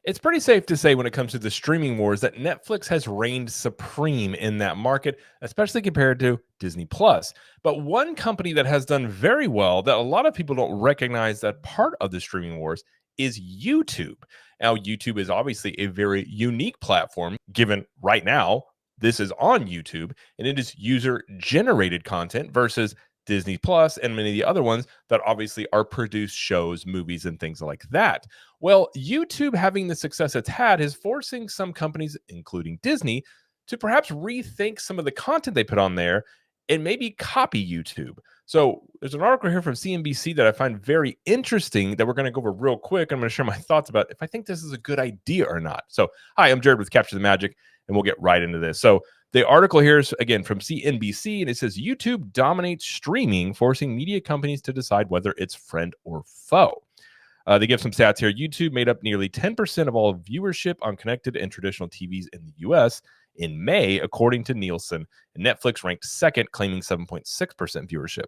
It's pretty safe to say when it comes to the streaming wars that Netflix has reigned supreme in that market, especially compared to Disney Plus. But one company that has done very well that a lot of people don't recognize that part of the streaming wars is YouTube. Now, YouTube is obviously a very unique platform, given right now this is on YouTube and it is user generated content versus Disney Plus and many of the other ones that obviously are produced shows, movies, and things like that. Well, YouTube having the success it's had is forcing some companies, including Disney, to perhaps rethink some of the content they put on there and maybe copy YouTube. So there's an article here from CNBC that I find very interesting that we're going to go over real quick. I'm going to share my thoughts about if I think this is a good idea or not. So, hi, I'm Jared with Capture the Magic, and we'll get right into this. So the article here is, again, from CNBC, and it says YouTube dominates streaming, forcing media companies to decide whether it's friend or foe. They give some stats here. YouTube made up nearly 10% of all viewership on connected and traditional TVs in the U.S. in May, according to Nielsen. And Netflix ranked second, claiming 7.6% viewership.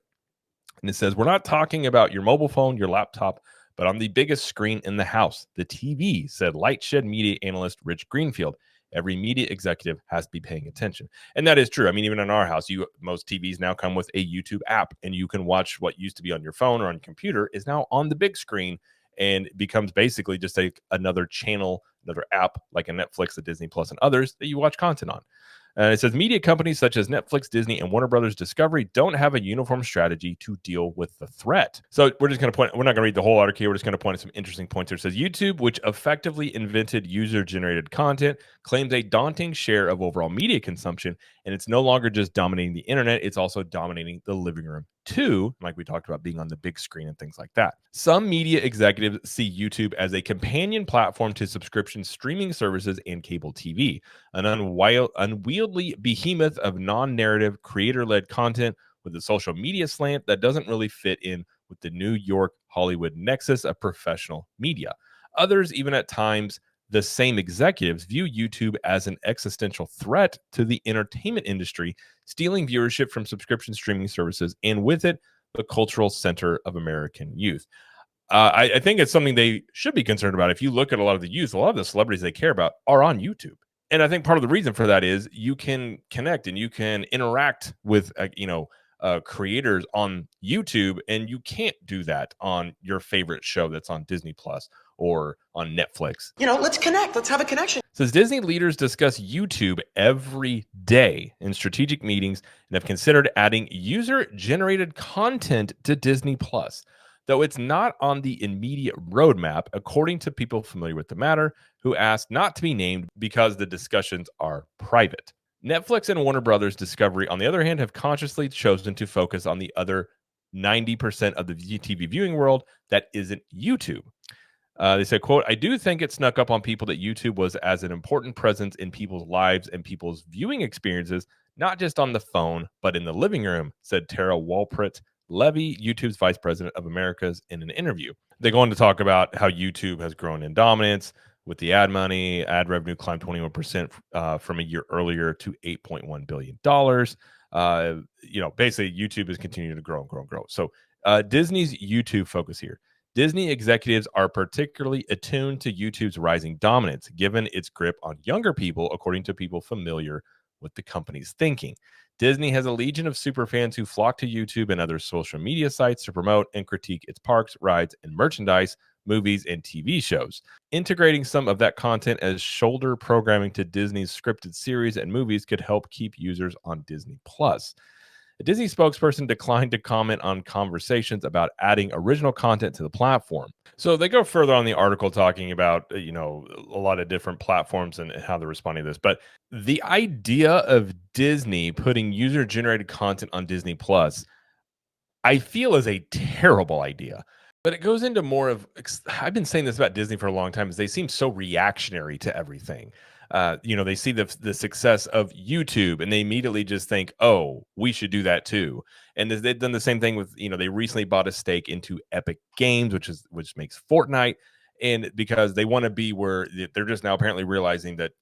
And it says, we're not talking about your mobile phone, your laptop, but on the biggest screen in the house, the TV, said Lightshed media analyst Rich Greenfield. Every media executive has to be paying attention. And that is true. I mean, even in our house, most TVs now come with a YouTube app, and you can watch what used to be on your phone or on your computer is now on the big screen, and it becomes basically just another channel, another app like a Netflix, a Disney Plus, and others that you watch content on. It says media companies such as Netflix, Disney, and Warner Brothers Discovery don't have a uniform strategy to deal with the threat. So we're just going to point, we're not going to read the whole article here. We're just going to point at some interesting points here. It says YouTube, which effectively invented user-generated content, claims a daunting share of overall media consumption, and it's no longer just dominating the internet, it's also dominating the living room too, like we talked about being on the big screen and things like that. Some media executives see YouTube as a companion platform to subscription streaming services and cable TV, an unwieldy behemoth of non-narrative, creator-led content with a social media slant that doesn't really fit in with the New York Hollywood nexus of professional media. Others, even at times, the same executives view YouTube as an existential threat to the entertainment industry, stealing viewership from subscription streaming services, and with it, the cultural center of American youth. I think it's something they should be concerned about. If you look at a lot of the youth, a lot of the celebrities they care about are on YouTube. And I think part of the reason for that is you can connect and you can interact with, creators on YouTube, and you can't do that on your favorite show that's on Disney Plus or on Netflix. Let's connect. Let's have a connection. Says Disney leaders discuss YouTube every day in strategic meetings and have considered adding user-generated content to Disney Plus, though it's not on the immediate roadmap, according to people familiar with the matter who asked not to be named because the discussions are private. Netflix and Warner Brothers Discovery, on the other hand, have consciously chosen to focus on the other 90% of the TV viewing world that isn't YouTube. They said, quote, I do think it snuck up on people that YouTube was as an important presence in people's lives and people's viewing experiences, not just on the phone, but in the living room, said Tara Walpert-Levy, YouTube's vice president of Americas, in an interview. They go on to talk about how YouTube has grown in dominance with the ad money. Ad revenue climbed 21% from a year earlier to $8.1 billion. Basically, YouTube is continuing to grow and grow and grow. So Disney's YouTube focus here. Disney executives are particularly attuned to YouTube's rising dominance, given its grip on younger people, according to people familiar with the company's thinking. Disney has a legion of superfans who flock to YouTube and other social media sites to promote and critique its parks, rides, and merchandise, movies, and TV shows. Integrating some of that content as shoulder programming to Disney's scripted series and movies could help keep users on Disney Plus. A Disney spokesperson declined to comment on conversations about adding original content to the platform. So they go further on the article talking about, a lot of different platforms and how they're responding to this. But the idea of Disney putting user-generated content on Disney Plus, I feel is a terrible idea. But it goes into more of, I've been saying this about Disney for a long time, is they seem so reactionary to everything. They see the success of YouTube and they immediately just think, oh, we should do that too. And they've done the same thing with, they recently bought a stake into Epic Games, which makes Fortnite. And because they want to be where they're just now apparently realizing that,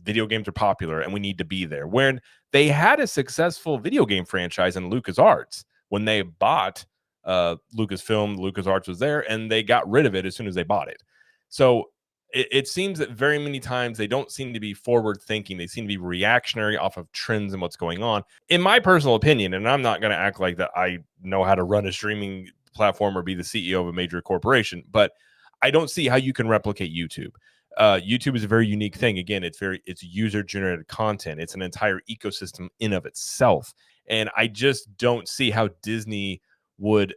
video games are popular and we need to be there. When they had a successful video game franchise in LucasArts, when they bought Lucasfilm, LucasArts was there, and they got rid of it as soon as they bought it. So it seems that very many times they don't seem to be forward thinking. They seem to be reactionary off of trends and what's going on. In my personal opinion, and I'm not going to act like that I know how to run a streaming platform or be the CEO of a major corporation, but I don't see how you can replicate YouTube. YouTube is a very unique thing. Again, it's user generated content. It's an entire ecosystem in of itself. And I just don't see how Disney would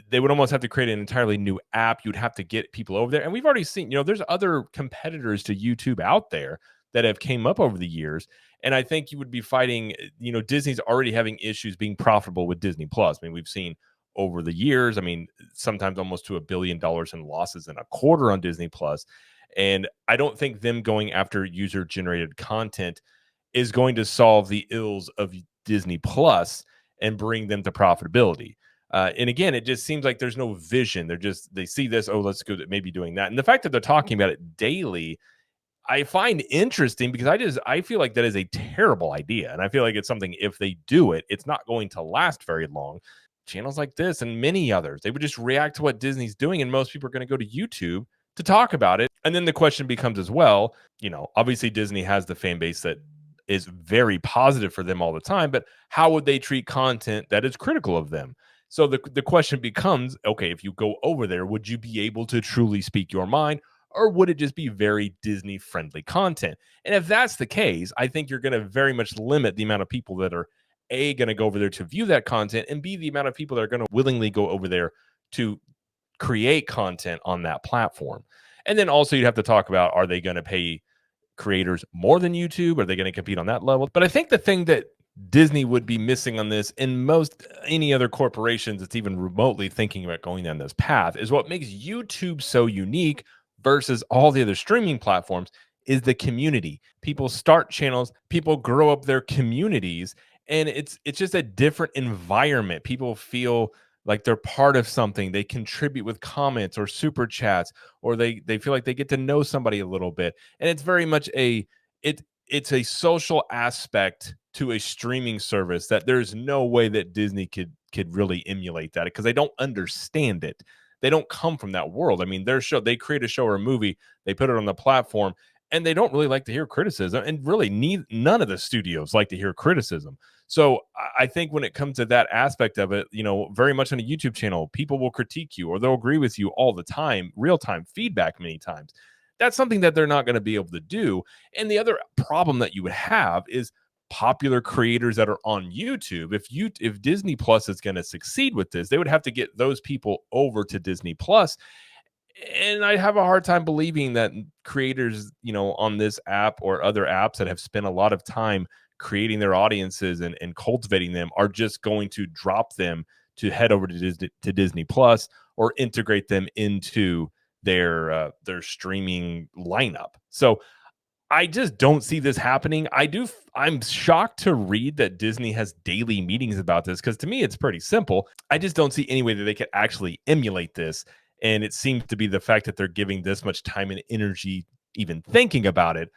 they would almost have to create an entirely new app. You'd have to get people over there. And we've already seen, there's other competitors to YouTube out there that have came up over the years. And I think you would be fighting, Disney's already having issues being profitable with Disney Plus. I mean, we've seen over the years, sometimes almost to $1 billion in losses in a quarter on Disney Plus. And I don't think them going after user generated content is going to solve the ills of Disney Plus and bring them to profitability. And again, it just seems like there's no vision. They see this, oh, let's go maybe doing that. And the fact that they're talking about it daily, I find interesting because I feel like that is a terrible idea. And I feel like it's something, if they do it, it's not going to last very long. Channels like this and many others, they would just react to what Disney's doing. And most people are going to go to YouTube to talk about it. And then the question becomes as well, obviously Disney has the fan base that is very positive for them all the time, but how would they treat content that is critical of them? So the question becomes, okay, if you go over there, would you be able to truly speak your mind, or would it just be very Disney friendly content? And if that's the case, I think you're going to very much limit the amount of people that are going to go over there to view that content, and B, the amount of people that are going to willingly go over there to create content on that platform. And then also you'd have to talk about, are they going to pay creators more than YouTube? Are they going to compete on that level? But I think the thing that Disney would be missing on this, and most any other corporations that's even remotely thinking about going down this path, is what makes YouTube so unique versus all the other streaming platforms is the community. People start channels, people grow up their communities, and it's just a different environment. People feel like they're part of something. They contribute with comments or super chats, or they feel like they get to know somebody a little bit. And it's very much it's a social aspect to a streaming service that there's no way that Disney could really emulate that, because they don't understand it. They don't come from that world. I mean, they create a show or a movie, they put it on the platform, and they don't really like to hear criticism. And really, none of the studios like to hear criticism. So I think when it comes to that aspect of it, very much on a YouTube channel, people will critique you or they'll agree with you all the time, real-time feedback many times. That's something that they're not going to be able to do. And the other problem that you would have is popular creators that are on YouTube. If Disney Plus is going to succeed with this, they would have to get those people over to Disney Plus. And I have a hard time believing that creators, on this app or other apps that have spent a lot of time creating their audiences and cultivating them, are just going to drop them to head over to Disney Plus or integrate them into their streaming lineup. So I just don't see this happening. I'm shocked to read that Disney has daily meetings about this, because to me, it's pretty simple. I just don't see any way that they could actually emulate this. And it seems to be the fact that they're giving this much time and energy even thinking about it.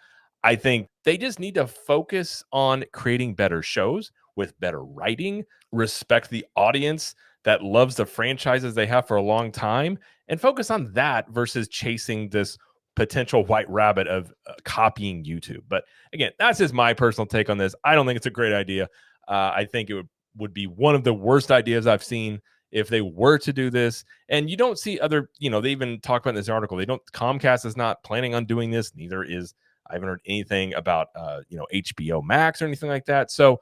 I think they just need to focus on creating better shows with better writing, respect the audience that loves the franchises they have for a long time, and focus on that versus chasing this potential white rabbit of copying YouTube. But again, that's just my personal take on this. I don't think it's a great idea. I think it would be one of the worst ideas I've seen if they were to do this. And you don't see other, they even talk about in this article, Comcast is not planning on doing this. Neither is, I haven't heard anything about, HBO Max or anything like that. So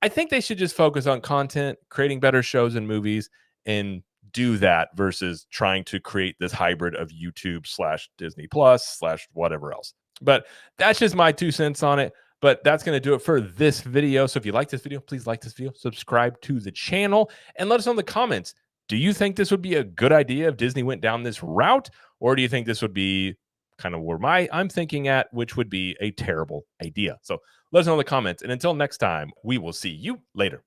I think they should just focus on content, creating better shows and movies, and do that versus trying to create this hybrid of YouTube / Disney Plus / whatever else. But that's just my 2 cents on it. But that's going to do it for this video. So if you like this video, please like this video, subscribe to the channel, and let us know in the comments. Do you think this would be a good idea if Disney went down this route? Or do you think this would be kind of where I'm thinking at, which would be a terrible idea? So let us know in the comments. And until next time, we will see you later.